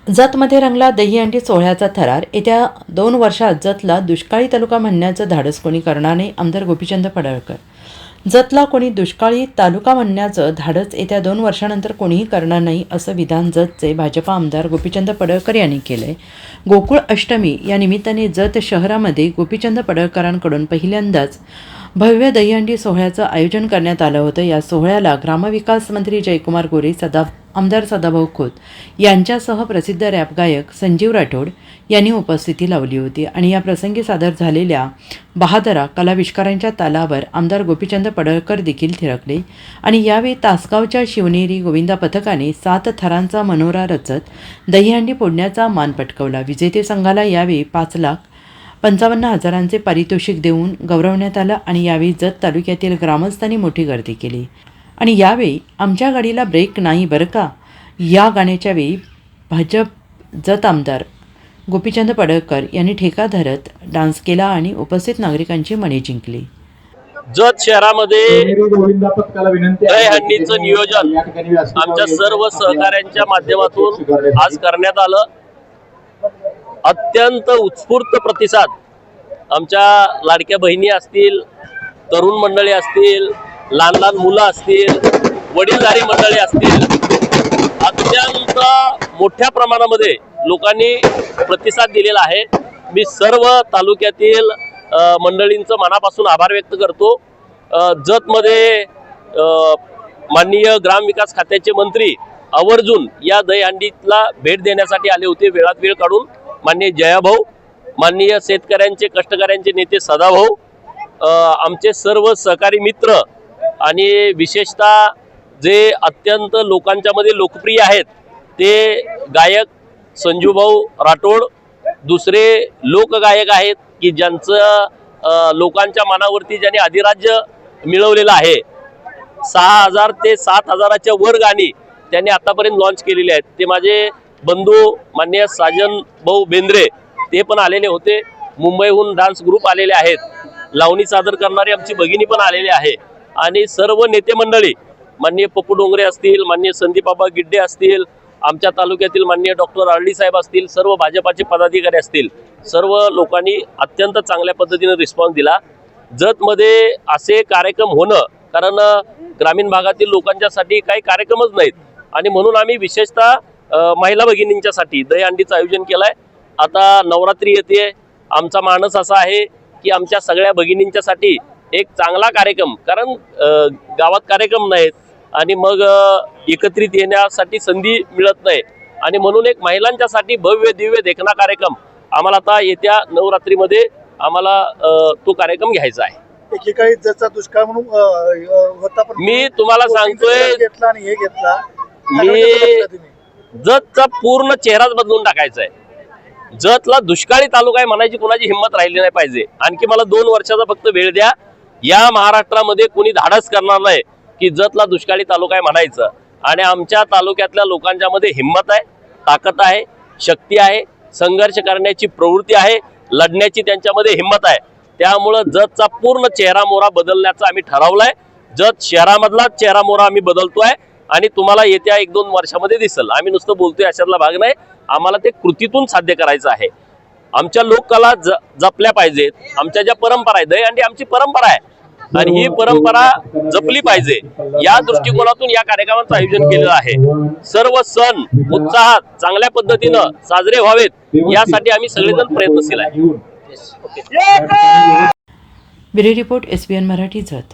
जतमध्ये रंगला दहीहंडी सोहळ्याचा थरार। येत्या 2 वर्षात जतला दुष्काळी तालुका म्हणण्याचं धाडस कोणी करणार नाही, आमदार गोपीचंद पडळकर। जतला कोणी दुष्काळी तालुका म्हणण्याचं धाडस येत्या 2 वर्षानंतर कोणीही करणार नाही, असं विधान जतचे भाजपा आमदार गोपीचंद पडळकर यांनी केलंय। गोकुळ अष्टमी या निमित्ताने जत शहरामध्ये गोपीचंद पडळकरांकडून पहिल्यांदाच भव्य दहीहंडी सोहळ्याचं आयोजन करण्यात आलं होतं। या सोहळ्याला ग्रामविकास मंत्री जयकुमार गोरे, आमदार सदाभाऊ खोत यांच्यासह प्रसिद्ध रॅप गायक संजीव राठोड यांनी उपस्थिती लावली होती आणि या प्रसंगी सादर झालेल्या बहादरा कलाविष्कारांच्या तालावर आमदार गोपीचंद पडळकर देखील थिरकले आणि यावेळी तासगावच्या शिवनेरी गोविंदा पथकाने 7 थरांचा मनोरा रचत दहीहंडी फोडण्याचा मान पटकावला। विजेते संघाला यावेळी 5,55,000चे पारितोषिक देऊन गौरवण्यात आलं आणि यावेळी जत तालुक्यातील ग्रामस्थांनी मोठी गर्दी केली आणि यावेळी आमच्या गाडीला ब्रेक नाही बरं का या गाण्याच्या वेळी भाजप जत आमदार गोपीचंद पडळकर यांनी ठेका धरत डान्स केला आणि उपस्थित नागरिकांची मने जिंकली। जत शहरामध्ये दहीहंडीचं नियोजन आमच्या सर्व सहकाऱ्यांच्या माध्यमातून आज करण्यात आलं। अत्यंत उत्स्फूर्त प्रतिसाद आमच्या लाडक्या बहिणी असतील, तरुण मंडळी असतील, लहान लहान मुलं असतील, वडीलधारी मंडळी असतील, अत्यंत मोठ्या प्रमाणामध्ये लोकांनी प्रतिसाद दिलेला आहे। मी सर्व तालुक्यातील मंडळींचं मनापासून आभार व्यक्त करतो। जतमध्ये माननीय ग्रामविकास खात्याचे मंत्री आवर्जून या दहीहंडीला भेट देण्यासाठी आले होते, वेळात वेळ काढून। माननीय जयाभाऊ, माननीय शेतकऱ्यांचे कष्टकऱ्यांचे नेते सदाभाऊ, आमचे सर्व सहकारी मित्र आणि विशेषतः जे अत्यंत लोकांच्या मध्ये लोकप्रिय आहेत ते गायक संजूभाऊ राठोड, दुसरे लोकगायक आहेत की ज्यांचं लोकांच्या मनावरती ज्यांनी अधिराज्य मिळवलेलं आहे। 6,000 ते 7,000च्या वर गाणी त्यांनी आतापर्यंत लॉन्च केलेली आहेत। ते माझे बंधू माननीय साजन भाऊ बेंद्रे ते पण आलेले होते, मुंबईहून डान्स ग्रुप आलेले आहेत, लावणी सादर करणारी आमची भगिनी पण आलेली आहे आणि सर्व नेते मंडळी माननीय पप्पू डोंगरे असतील, माननीय संदीपबाबा गिड्डे असतील, आमच्या तालुक्यातील माननीय डॉक्टर आरडी साहेब असतील, सर्व भाजपाचे पदाधिकारी असतील, सर्व लोकांनी अत्यंत चांगल्या पद्धतीने रिस्पॉन्स दिला। जतमध्ये असे कार्यक्रम होणं, कारण ग्रामीण भागातील लोकांच्यासाठी काही कार्यक्रमच नाहीत आणि म्हणून आम्ही विशेषतः महिला भगिनींच्यासाठी दहीहंडीचं आयोजन केलंय। आता नवरात्री येते, आमचा मानस असा आहे की आमच्या सगळ्या भगिनींच्यासाठी एक चांगला कार्यक्रम, कारण गावात कार्यक्रम नाहीत आणि मग एकत्रित येण्यासाठी संधी मिळत नाही आणि म्हणून एक महिलांच्यासाठी भव्य दिव्य देखणा कार्यक्रम आम्हाला आता येत्या नवरात्रीमध्ये आम्हाला तो कार्यक्रम घ्यायचा आहे। एकेकाळी जतचा दुष्काळ म्हणून होता, पण मी तुम्हाला सांगतोय घेतला आणि हे घेतला, मी जतचा पूर्ण चेहराच बदलून टाकायचा आहे। जतला दुष्काळी तालुका आहे म्हणायची कोणाची हिंमत राहिली नाही पाहिजे। आणखी मला 2 वर्षाचा फक्त वेळ द्या, या महाराष्ट्रामध्ये कोणी धाडस करणार नाही की जतला दुष्काळी तालुका आहे म्हणायचं आणि आमच्या तालुक्यातल्या लोकांच्या मध्ये हिंमत आहे, ताकद आहे, शक्ती आहे, संघर्ष करण्याची प्रवृत्ती आहे, लढण्याची त्यांच्यामध्ये हिंमत आहे। त्यामुळं जतचा पूर्ण चेहरा मोहरा बदलण्याचा आम्ही ठरवलाय। जत शहरामधला चेहरा मोहरा आम्ही बदलतोय आणि तुम्हाला येत्या 1-2 वर्षामध्ये दिसेल। आम्ही नुसतं बोलतोय अशातला भाग नाही, आम्हाला ते कृतीतून साध्य करायचं आहे। आमच्या लोककला जपल्या पाहिजेत, आमच्या ज्या परंपरा आहे, दहीहंडी आमची परंपरा आहे आणि ही परंपरा जपली पाहिजे या दृष्टिकोनातून या कार्यक्रमाचं आयोजन केलेलं आहे। सर्व सण उत्साहात चांगल्या पद्धतीनं साजरे व्हावेत यासाठी आम्ही सगळेजण प्रयत्नशील आहे। Bureau report SBN Marathi Jat.